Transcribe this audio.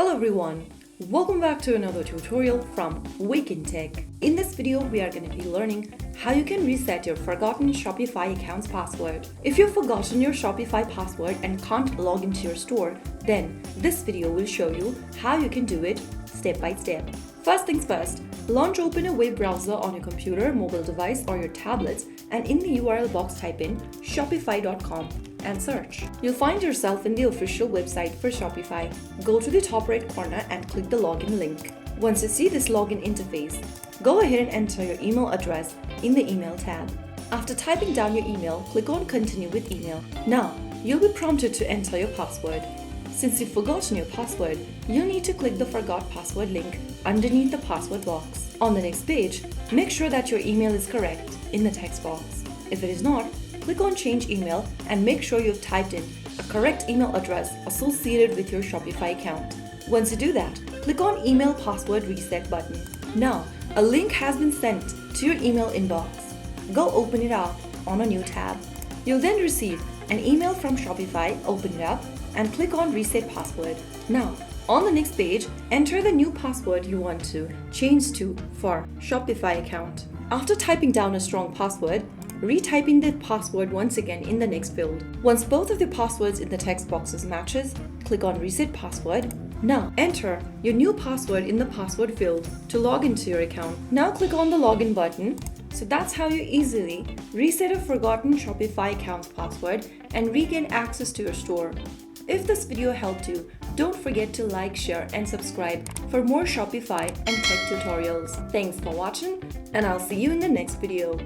Hello everyone, welcome back to another tutorial from Wake&Tech. In this video, we are going to be learning how you can reset your forgotten Shopify account's password. If you've forgotten your Shopify password and can't log into your store, then this video will show you how you can do it step by step. First things first, open a web browser on your computer, mobile device or your tablets, and in the URL box type in shopify.com and search. You'll find yourself in the official website for Shopify. Go to the top right corner and click the login link. Once you see this login interface, go ahead and enter your email address in the email tab. After typing down your email, click on continue with email. Now, you'll be prompted to enter your password. Since you've forgotten your password, you'll need to click the forgot password link underneath the password box. On the next page, make sure that your email is correct in the text box. If it is not, click on change email and make sure you've typed in a correct email address associated with your Shopify account. Once you do that, click on email password reset button. Now, a link has been sent to your email inbox. Go open it up on a new tab. You'll then receive an email from Shopify. Open it up and click on reset password. Now, on the next page, enter the new password you want to change to for Shopify account. After typing down a strong password, retype in the password once again in the next field. Once both of the passwords in the text boxes matches, click on reset password. Now, enter your new password in the password field to log into your account. Now click on the login button. So that's how you easily reset a forgotten Shopify account's password and regain access to your store. If this video helped you, don't forget to like, share, and subscribe for more Shopify and tech tutorials. Thanks for watching, and I'll see you in the next video.